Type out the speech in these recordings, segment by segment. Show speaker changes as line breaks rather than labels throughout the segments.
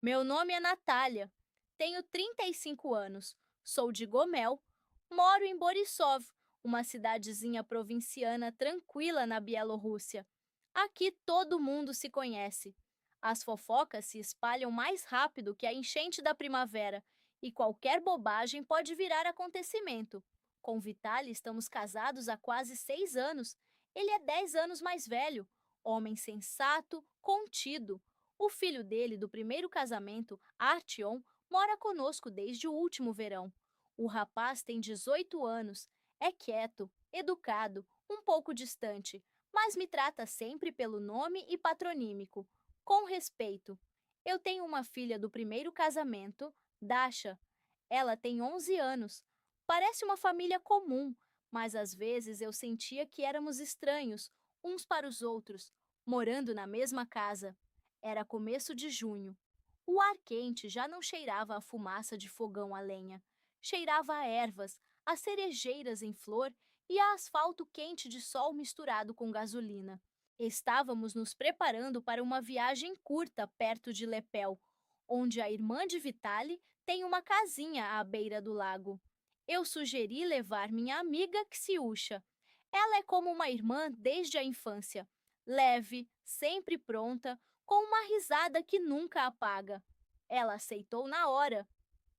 Meu nome é Natália, tenho 35 anos, sou de Gomel, moro em Borisov, uma cidadezinha provinciana tranquila na Bielorrússia. Aqui todo mundo se conhece. As fofocas se espalham mais rápido que a enchente da primavera e qualquer bobagem pode virar acontecimento. Com Vitali estamos casados há quase 6 anos. Ele é 10 anos mais velho, homem sensato, contido. O filho dele, do primeiro casamento, Artyom, mora conosco desde o último verão. O rapaz tem 18 anos, é quieto, educado, um pouco distante, mas me trata sempre pelo nome e patronímico, com respeito. Eu tenho uma filha do primeiro casamento, Dasha. Ela tem 11 anos. Parece uma família comum, mas às vezes eu sentia que éramos estranhos, uns para os outros, morando na mesma casa. Era começo de junho. O ar quente já não cheirava a fumaça de fogão a lenha. Cheirava a ervas, a cerejeiras em flor e a asfalto quente de sol misturado com gasolina. Estávamos nos preparando para uma viagem curta perto de Lepel, onde a irmã de Vitali tem uma casinha à beira do lago. Eu sugeri levar minha amiga Ksiusha. Ela é como uma irmã desde a infância, leve, sempre pronta, com uma risada que nunca apaga. Ela aceitou na hora.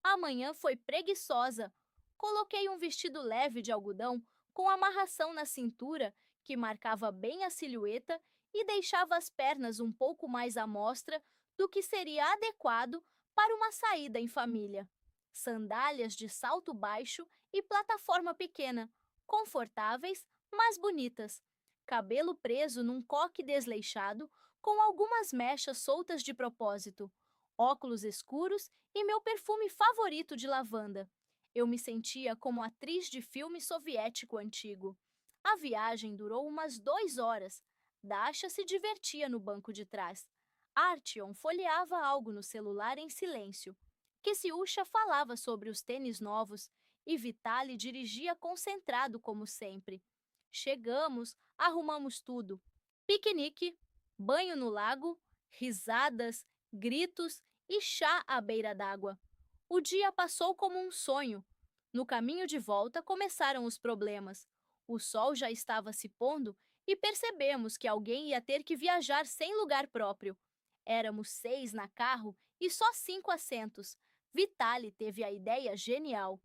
A manhã foi preguiçosa. Coloquei um vestido leve de algodão com amarração na cintura que marcava bem a silhueta e deixava as pernas um pouco mais à mostra do que seria adequado para uma saída em família. Sandálias de salto baixo e plataforma pequena, confortáveis, mas bonitas. Cabelo preso num coque desleixado, com algumas mechas soltas de propósito. Óculos escuros e meu perfume favorito de lavanda. Eu me sentia como atriz de filme soviético antigo. A viagem durou umas 2 horas. Dasha se divertia no banco de trás. Artyom folheava algo no celular em silêncio. Kisiusha falava sobre os tênis novos e Vitali dirigia concentrado como sempre. Chegamos, arrumamos tudo. Piquenique, banho no lago, risadas, gritos e chá à beira d'água. O dia passou como um sonho. No caminho de volta começaram os problemas. O sol já estava se pondo e percebemos que alguém ia ter que viajar sem lugar próprio. Éramos 6 na carro e só 5 assentos. Vitali teve a ideia genial.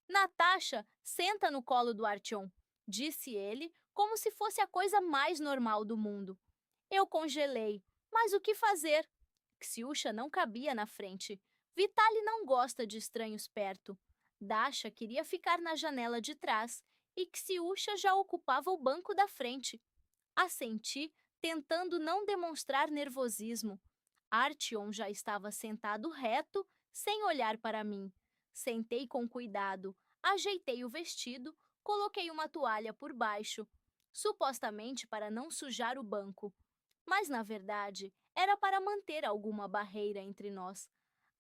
Natasha, senta no colo do Artyom, disse ele, como se fosse a coisa mais normal do mundo. Eu congelei, mas o que fazer? Ksiusha não cabia na frente. Vitali não gosta de estranhos perto. Dasha queria ficar na janela de trás e Ksiusha já ocupava o banco da frente. Assenti, tentando não demonstrar nervosismo. Artyom já estava sentado reto, sem olhar para mim. Sentei com cuidado, ajeitei o vestido, coloquei uma toalha por baixo, supostamente para não sujar o banco. Mas, na verdade, era para manter alguma barreira entre nós.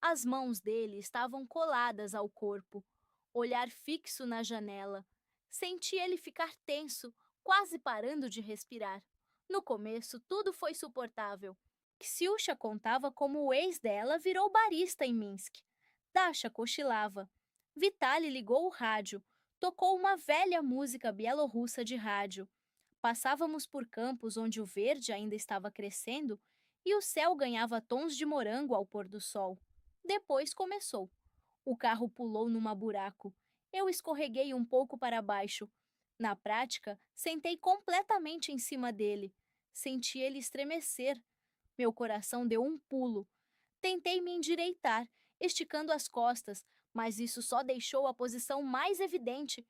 As mãos dele estavam coladas ao corpo, olhar fixo na janela. Senti ele ficar tenso, quase parando de respirar. No começo, tudo foi suportável. Ksiusha contava como o ex dela virou barista em Minsk. Dasha cochilava. Vitali ligou o rádio. Tocou uma velha música bielorrussa de rádio. Passávamos por campos onde o verde ainda estava crescendo e o céu ganhava tons de morango ao pôr do sol. Depois começou. O carro pulou numa buraco. Eu escorreguei um pouco para baixo. Na prática, sentei completamente em cima dele. Senti ele estremecer. Meu coração deu um pulo. Tentei me endireitar, esticando as costas, mas isso só deixou a posição mais evidente.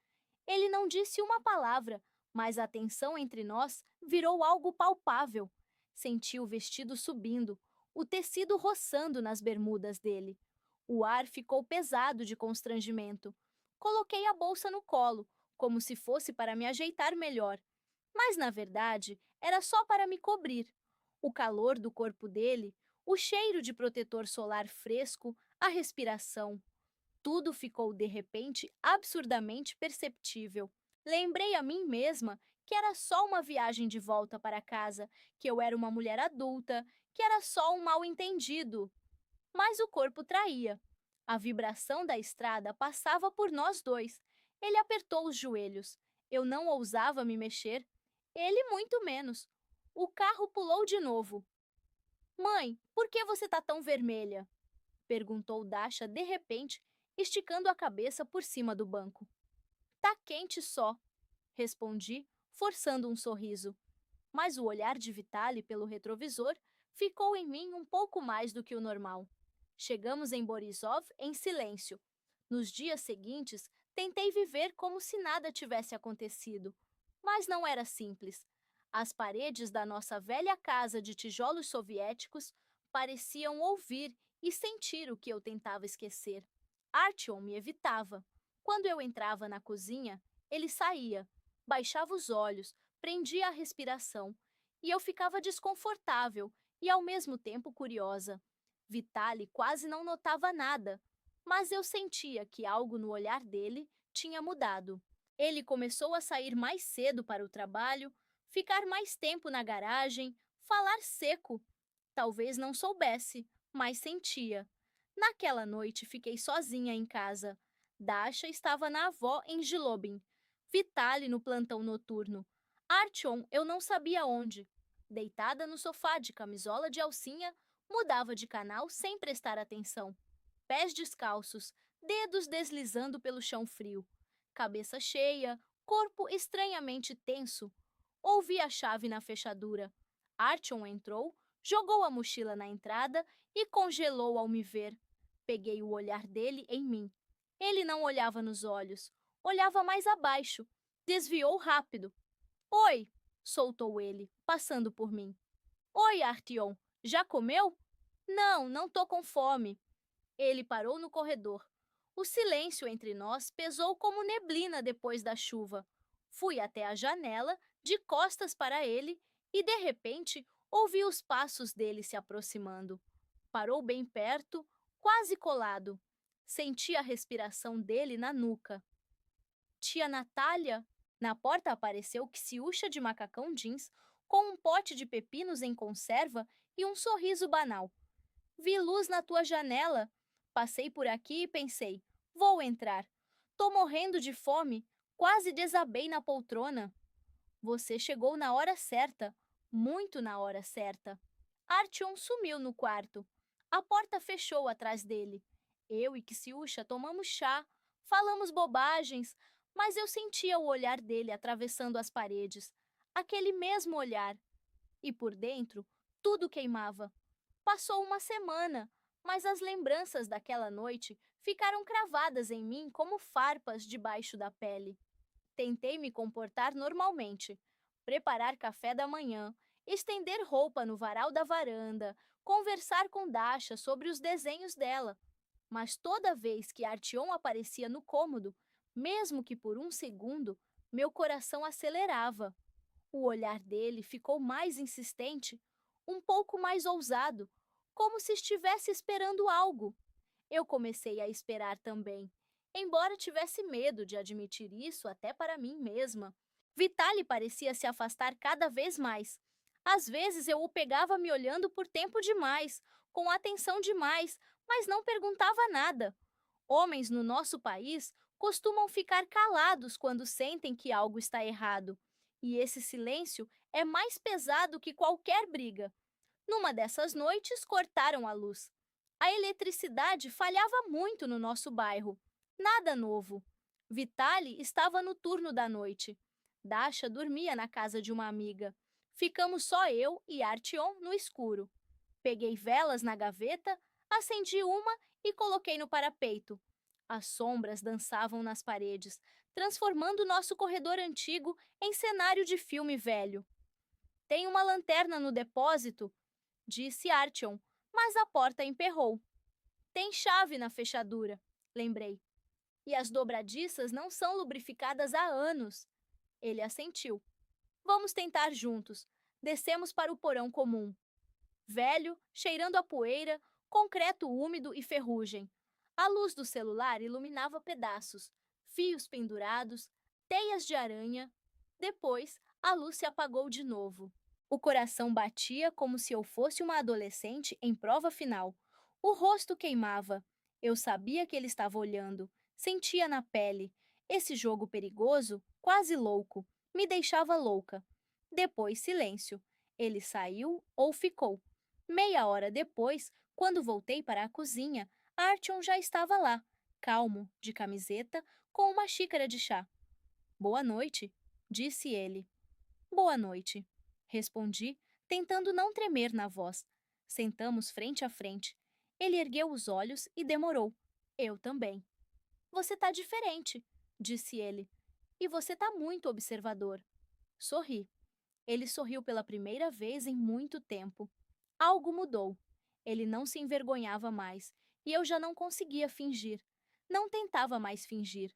Ele não disse uma palavra, mas a tensão entre nós virou algo palpável. Senti o vestido subindo, o tecido roçando nas bermudas dele. O ar ficou pesado de constrangimento. Coloquei a bolsa no colo, como se fosse para me ajeitar melhor. Mas, na verdade, era só para me cobrir. O calor do corpo dele, o cheiro de protetor solar fresco, a respiração. Tudo ficou de repente absurdamente perceptível. Lembrei a mim mesma que era só uma viagem de volta para casa, que eu era uma mulher adulta, que era só um mal-entendido. mas o corpo traía. A vibração da estrada passava por nós dois. Ele apertou os joelhos. Eu não ousava me mexer. Ele muito menos. O carro pulou de novo. Mãe, por que você está tão vermelha? Perguntou Dasha de repente, esticando a cabeça por cima do banco. Tá quente só, respondi, forçando um sorriso. Mas o olhar de Vitali pelo retrovisor ficou em mim um pouco mais do que o normal. Chegamos em Borisov em silêncio. Nos dias seguintes, tentei viver como se nada tivesse acontecido. Mas não era simples. As paredes da nossa velha casa de tijolos soviéticos pareciam ouvir e sentir o que eu tentava esquecer. Artyom me evitava. Quando eu entrava na cozinha, ele saía, baixava os olhos, prendia a respiração, e eu ficava desconfortável e ao mesmo tempo curiosa. Vitali quase não notava nada, mas eu sentia que algo no olhar dele tinha mudado. Ele começou a sair mais cedo para o trabalho, ficar mais tempo na garagem, falar seco. Talvez não soubesse, mas sentia. Naquela noite fiquei sozinha em casa. Dasha estava na avó em Jilobin. Vitali no plantão noturno. Artyom eu não sabia onde. Deitada no sofá de camisola de alcinha, mudava de canal sem prestar atenção. Pés descalços, dedos deslizando pelo chão frio. Cabeça cheia, corpo estranhamente tenso. Ouvi a chave na fechadura. Artyom entrou, jogou a mochila na entrada e congelou ao me ver. Peguei o olhar dele em mim. Ele não olhava nos olhos, olhava mais abaixo. Desviou rápido. Oi, soltou ele, passando por mim. Oi, Artyom, já comeu? Não, não tô com fome. Ele parou no corredor. O silêncio entre nós pesou como neblina depois da chuva. Fui até a janela, de costas para ele, e de repente ouvi os passos dele se aproximando. Parou bem perto, quase colado. Senti a respiração dele na nuca. Tia Natália? Na porta apareceu Xiúcha de macacão jeans, com um pote de pepinos em conserva e um sorriso banal. Vi luz na tua janela. Passei por aqui e pensei: vou entrar. Tô morrendo de fome, quase desabei na poltrona. Você chegou na hora certa, muito na hora certa. Artyom sumiu no quarto. A porta fechou atrás dele. Eu e Xiúcha tomamos chá, falamos bobagens, mas eu sentia o olhar dele atravessando as paredes. Aquele mesmo olhar. E por dentro, tudo queimava. Passou uma semana, mas as lembranças daquela noite ficaram cravadas em mim como farpas debaixo da pele. Tentei me comportar normalmente, preparar café da manhã, estender roupa no varal da varanda, conversar com Dasha sobre os desenhos dela. Mas toda vez que Artyom aparecia no cômodo, mesmo que por um segundo, meu coração acelerava. O olhar dele ficou mais insistente, um pouco mais ousado, como se estivesse esperando algo. Eu comecei a esperar também, embora tivesse medo de admitir isso até para mim mesma. Vitali parecia se afastar cada vez mais. Às vezes eu o pegava me olhando por tempo demais, com atenção demais, mas não perguntava nada. Homens no nosso país costumam ficar calados quando sentem que algo está errado. E esse silêncio é mais pesado que qualquer briga. Numa dessas noites, cortaram a luz. A eletricidade falhava muito no nosso bairro. Nada novo. Vitali estava no turno da noite. Dasha dormia na casa de uma amiga. Ficamos só eu e Artyom no escuro. Peguei velas na gaveta, acendi uma e coloquei no parapeito. As sombras dançavam nas paredes, transformando nosso corredor antigo em cenário de filme velho. Tem uma lanterna no depósito, disse Artyom, mas a porta emperrou. Tem chave na fechadura, lembrei. E as dobradiças não são lubrificadas há anos. Ele assentiu. Vamos tentar juntos. Descemos para o porão comum. Velho, cheirando a poeira, concreto úmido e ferrugem. A luz do celular iluminava pedaços, fios pendurados, teias de aranha. Depois, a luz se apagou de novo. O coração batia como se eu fosse uma adolescente em prova final. O rosto queimava. Eu sabia que ele estava olhando. Sentia na pele. Esse jogo perigoso, quase louco, me deixava louca. Depois, silêncio. Ele saiu ou ficou. Meia hora depois, quando voltei para a cozinha, Artyom já estava lá, calmo, de camiseta, com uma xícara de chá. Boa noite, disse ele. Boa noite, respondi, tentando não tremer na voz. Sentamos frente a frente. Ele ergueu os olhos e demorou. Eu também. Você tá diferente, disse ele. E você tá muito observador. Sorri. Ele sorriu pela primeira vez em muito tempo. Algo mudou. Ele não se envergonhava mais, e eu já não conseguia fingir. Não tentava mais fingir.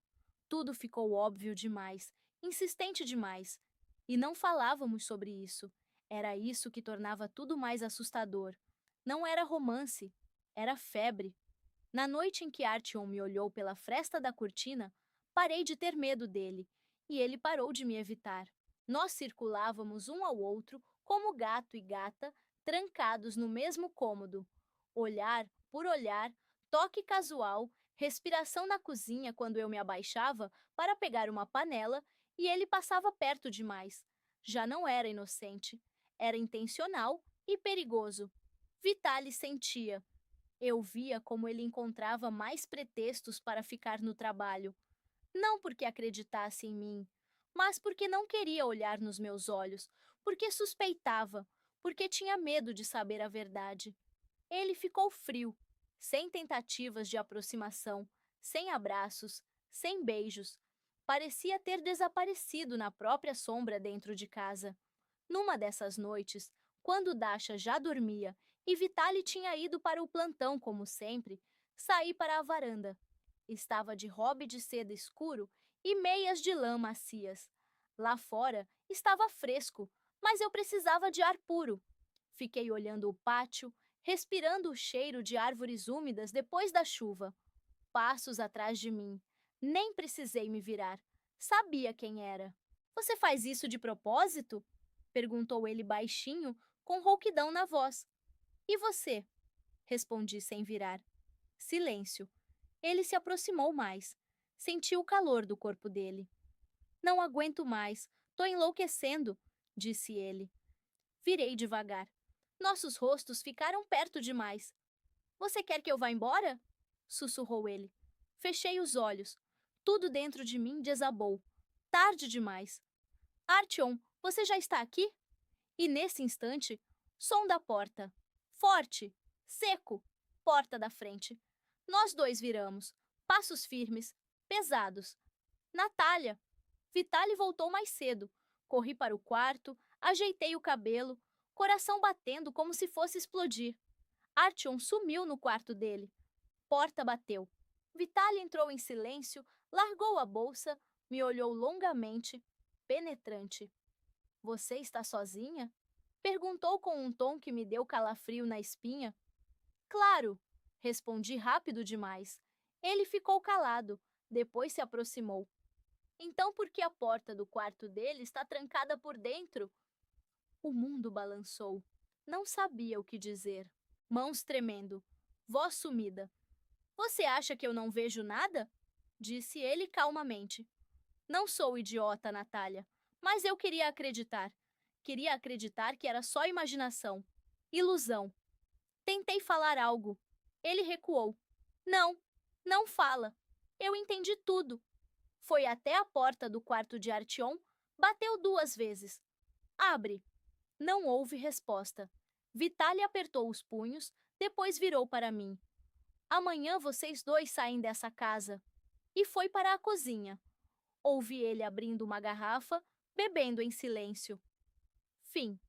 Tudo ficou óbvio demais, insistente demais. E não falávamos sobre isso. Era isso que tornava tudo mais assustador. Não era romance, era febre. Na noite em que Artyom me olhou pela fresta da cortina, parei de ter medo dele, e ele parou de me evitar. Nós circulávamos um ao outro como gato e gata, trancados no mesmo cômodo. Olhar por olhar, toque casual, respiração na cozinha quando eu me abaixava para pegar uma panela e ele passava perto demais. Já não era inocente, era intencional e perigoso. Vitali sentia. Eu via como ele encontrava mais pretextos para ficar no trabalho. Não porque acreditasse em mim, mas porque não queria olhar nos meus olhos, porque suspeitava, porque tinha medo de saber a verdade. Ele ficou frio, sem tentativas de aproximação, sem abraços, sem beijos. Parecia ter desaparecido na própria sombra dentro de casa. Numa dessas noites, quando Dasha já dormia e Vitali tinha ido para o plantão como sempre, saí para a varanda. Estava de robe de seda escuro e meias de lã macias. Lá fora estava fresco, mas eu precisava de ar puro. Fiquei olhando o pátio, respirando o cheiro de árvores úmidas depois da chuva. Passos atrás de mim. Nem precisei me virar. Sabia quem era. Você faz isso de propósito? Perguntou ele baixinho, com rouquidão na voz. E você? Respondi sem virar. Silêncio. Ele se aproximou mais. Senti o calor do corpo dele. Não aguento mais. Tô enlouquecendo, disse ele. Virei devagar. Nossos rostos ficaram perto demais. Você quer que eu vá embora? Sussurrou ele. Fechei os olhos. Tudo dentro de mim desabou. Tarde demais. Artyom, você já está aqui? E nesse instante, som da porta. Forte, seco, porta da frente. Nós dois viramos, passos firmes, pesados. Natália! Vitali voltou mais cedo. Corri para o quarto, ajeitei o cabelo, coração batendo como se fosse explodir. Artyom sumiu no quarto dele. Porta bateu. Vitali entrou em silêncio, largou a bolsa, me olhou longamente, penetrante. Você está sozinha? Perguntou com um tom que me deu calafrio na espinha. Claro, respondi rápido demais. Ele ficou calado, depois se aproximou. Então por que a porta do quarto dele está trancada por dentro? O mundo balançou. Não sabia o que dizer. Mãos tremendo. Voz sumida. Você acha que eu não vejo nada? Disse ele calmamente. Não sou idiota, Natália, mas eu queria acreditar. Queria acreditar que era só imaginação. Ilusão. Tentei falar algo. Ele recuou. Não, não fala. Eu entendi tudo. Foi até a porta do quarto de Artyom, bateu 2 vezes. Abre. Não houve resposta. Vitali apertou os punhos, depois virou para mim. Amanhã vocês dois saem dessa casa. E foi para a cozinha. Ouvi ele abrindo uma garrafa, bebendo em silêncio. Fim.